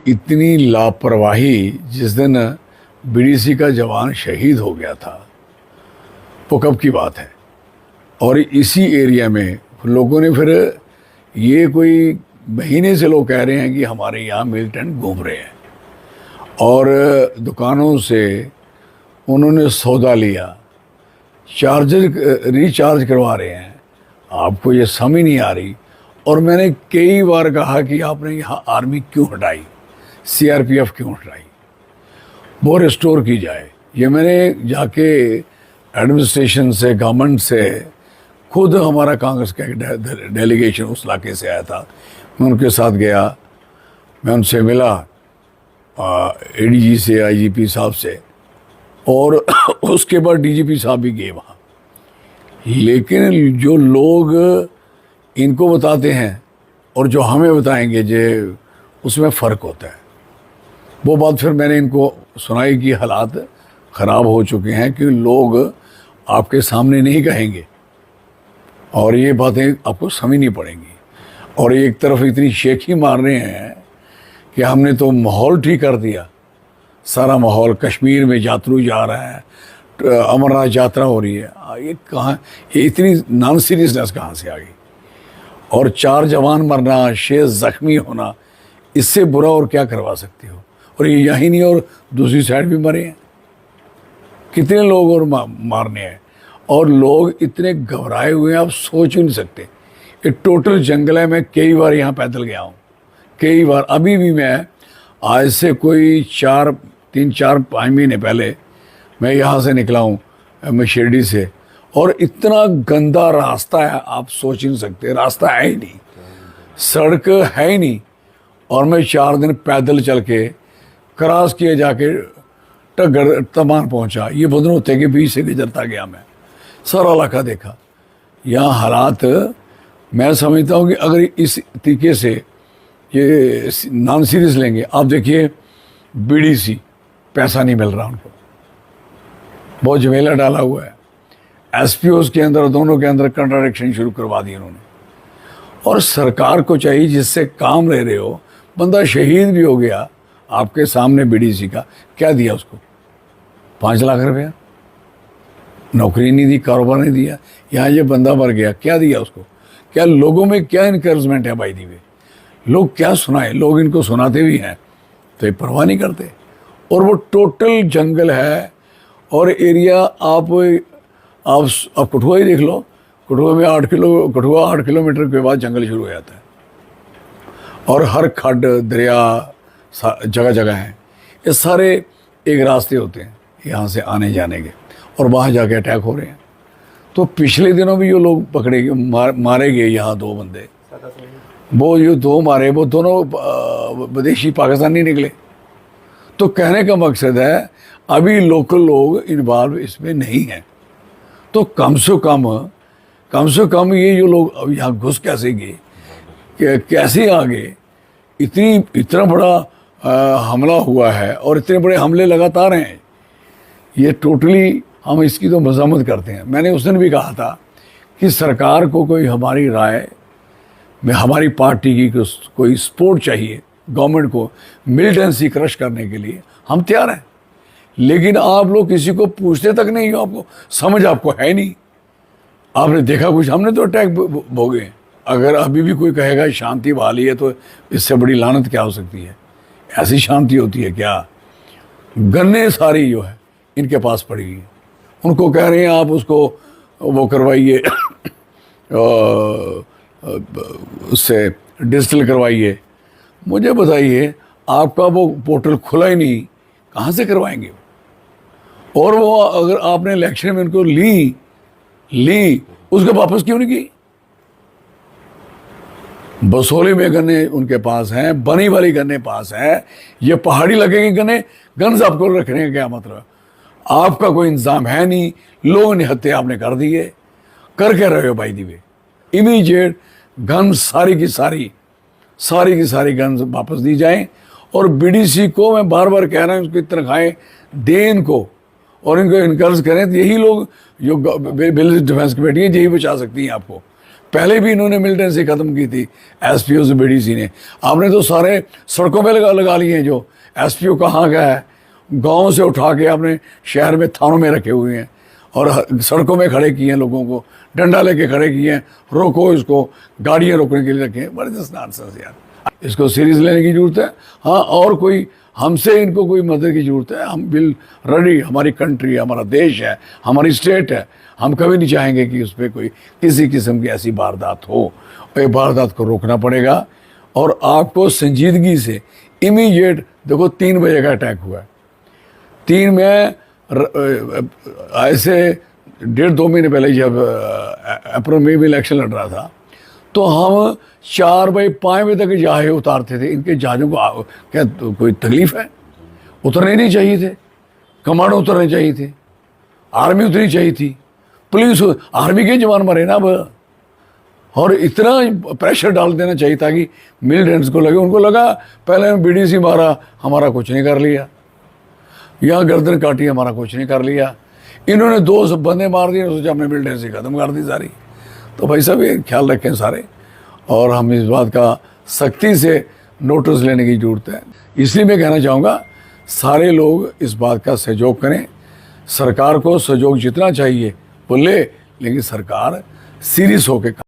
इतनी लापरवाही जिस दिन बीडीसी का जवान शहीद हो गया था, वो कब की बात है। और इसी एरिया में लोगों ने फिर, ये कोई महीने से लोग कह रहे हैं कि हमारे यहाँ मिलिटेंट घूम रहे हैं और दुकानों से उन्होंने सौदा लिया, चार्जर रिचार्ज करवा रहे हैं। आपको ये समझ नहीं आ रही। और मैंने कई बार कहा कि आपने यहाँ आर्मी क्यों हटाई, सीआरपीएफ क्यों हटाई, वो रिस्टोर की जाए। ये मैंने जाके एडमिनिस्ट्रेशन से, गवर्नमेंट से, खुद हमारा कांग्रेस का एक डेलीगेशन उस इलाके से आया था, मैं उनके साथ गया, मैं उनसे मिला, एडीजी से, आईजीपी साहब से, और उसके बाद डीजीपी साहब भी गए वहाँ। लेकिन जो लोग इनको बताते हैं और जो हमें बताएंगे, जे उसमें फ़र्क होता है। वो बात फिर मैंने इनको सुनाई कि हालात ख़राब हो चुके हैं कि लोग आपके सामने नहीं कहेंगे और ये बातें आपको समझनी पड़ेंगी। और एक तरफ इतनी शेखी मार रहे हैं कि हमने तो माहौल ठीक कर दिया, सारा माहौल कश्मीर में यात्रु जा रहा है, अमरनाथ यात्रा हो रही है। ये कहाँ, ये इतनी नॉन सीरियसनेस कहाँ से आ गई। और 4 जवान मरना, 6 ज़ख्मी होना, इससे बुरा और क्या करवा सकते हो। और ये यही नहीं, और दूसरी साइड भी मरे हैं, कितने लोग और मारने हैं। और लोग इतने घबराए हुए हैं, आप सोच ही नहीं सकते। ये टोटल जंगल है। मैं कई बार यहाँ पैदल गया हूँ, कई बार। अभी भी मैं आज से कोई 3-4-5 महीने पहले मैं यहाँ से निकला हूँ, मैं शिरडी से, और इतना गंदा रास्ता है, आप सोच ही नहीं सकते। रास्ता है ही नहीं, सड़क है ही नहीं। और मैं 4 दिन पैदल चल के क्रॉस किए जाके टगर तमान पहुँचा। ये बदनोते के बीच से गुजरता गया, मैं सारा इलाका देखा। यहाँ हालात, मैं समझता हूँ कि अगर इस तरीके से ये नॉन सीरियस लेंगे, आप देखिए बीडीसी, पैसा नहीं मिल रहा उनको, बहुत झमेला डाला हुआ है। एसपीओ के अंदर, दोनों के अंदर कंट्राडिक्शन शुरू करवा दी उन्होंने। और सरकार को चाहिए, जिससे काम ले रहे हो, बंदा शहीद भी हो गया आपके सामने, बीडीसी का क्या दिया उसको? 5 लाख रुपया, नौकरी नहीं दी, कारोबार नहीं दिया। यहाँ ये बंदा मर गया, क्या दिया उसको? क्या लोगों में क्या इनकरेजमेंट है भाई दीवे? लोग क्या सुनाए, लोग इनको सुनाते भी हैं तो ये परवाह नहीं करते। और वो टोटल जंगल है। और एरिया आप कठुआ ही देख लो, कठुआ में 8 किलोमीटर के बाद जंगल शुरू हो जाता है। और हर खड्ड, दरिया जगह जगह हैं। ये सारे एक रास्ते होते हैं यहाँ से आने जाने के, और वहाँ जाके अटैक हो रहे हैं। तो पिछले दिनों भी जो लोग पकड़े गए, मारे गए यहाँ 2 बंदे, वो जो 2 मारे, वो दोनों विदेशी पाकिस्तानी निकले। तो कहने का मकसद है, अभी लोकल लोग इन्वॉल्व इसमें नहीं हैं। तो कम से कम ये जो लोग अब यहाँ घुस कैसे गए, कैसे आ गए, इतना बड़ा हमला हुआ है और इतने बड़े हमले लगातार हैं। ये टोटली हम इसकी तो मज़म्मत करते हैं। मैंने उस दिन भी कहा था कि सरकार को कोई हमारी राय में, हमारी पार्टी की कोई सपोर्ट चाहिए, गवर्नमेंट को मिलिटेंसी क्रश करने के लिए हम तैयार हैं। लेकिन आप लोग किसी को पूछते तक नहीं हो, आपको समझ आपको है नहीं। आपने देखा कुछ? हमने तो अटैक भोगे। अगर अभी भी कोई कहेगा शांति बहाली है, तो इससे बड़ी लानत क्या हो सकती है? ऐसी शांति होती है क्या? गन्ने सारी जो है इनके पास पड़ी है। उनको कह रहे हैं आप उसको वो करवाइए, उससे डिजिटल करवाइए। मुझे बताइए, आपका वो पोर्टल खुला ही नहीं, कहाँ से करवाएंगे? और वो अगर आपने इलेक्शन में उनको ली उसको वापस क्यों नहीं की? बसोली में गन्ने उनके पास हैं, बनी वाली गन्ने पास है, ये पहाड़ी लगेंगे गन्ने, गन्स आपको रखने का क्या मतलब? आपका कोई इंतजाम है नहीं, लोगों ने हत्या आपने कर दी है। कर क्या रहे हो भाई दीवे? इमीडिएट गन सारी की सारी गन्स वापस दी जाएं। और बीडीसी को मैं बार बार कह रहा हूँ, उसकी तनख्वाहें दें इनको और इनको इनकरेज करें। तो यही लोग जो बिल डिफेंस कमेटी है, यही बचा सकती हैं आपको। पहले भी इन्होंने मिलिटेंसी ख़त्म की थी एसपीओ से बीडीसी ने। आपने तो सारे सड़कों में लगा लिए हैं। जो एसपीओ कहाँ गया है, गांव से उठा के आपने शहर में थानों में रखे हुए हैं और सड़कों में खड़े किए हैं, लोगों को डंडा लेके खड़े किए हैं, रोको इसको, गाड़ियाँ रोकने के लिए रखे हैं। बड़े नॉनसेंस यार, इसको सीरियस लेने की ज़रूरत है। हाँ, और कोई हमसे इनको कोई मदद की ज़रूरत है, हम बिल रेडी, हमारी कंट्री है, हमारा देश है, हमारी स्टेट है, हम कभी नहीं चाहेंगे कि उस पर कोई किसी किस्म की ऐसी वारदात हो। ये वारदात को रोकना पड़ेगा और आपको संजीदगी से इमीडिएट, देखो 3 बजे का अटैक हुआ है, 3 में ऐसे 1.5-2 महीने पहले जब अप्रैल मई में इलेक्शन लड़ रहा था तो हम 4 बजे 5 बजे तक जहाज़ उतारते थे। इनके जहाज़ों को क्या तो कोई तकलीफ़ है? उतरने नहीं चाहिए थे, कमांडो उतरने चाहिए थे, आर्मी उतरनी चाहिए थी, पुलिस, आर्मी के जवान मरे ना अब। और इतना प्रेशर डाल देना चाहिए था कि मिलिटेंट्स को लगे, उनको लगा पहले बीडीसी मारा, हमारा कुछ नहीं कर लिया, यहाँ गर्दन काटी, हमारा कुछ नहीं कर लिया। इन्होंने 2 बंदे मार दिए, सोचा हमने मिलिटेंसी ख़त्म कर दी सारी। तो भाई साहब ये ख्याल रखें सारे, और हम इस बात का सख्ती से नोटिस लेने की ज़रूरत है। इसलिए मैं कहना चाहूँगा सारे लोग इस बात का सहयोग करें। सरकार को सहयोग जितना चाहिए वो ले, लेकिन सरकार सीरियस होकर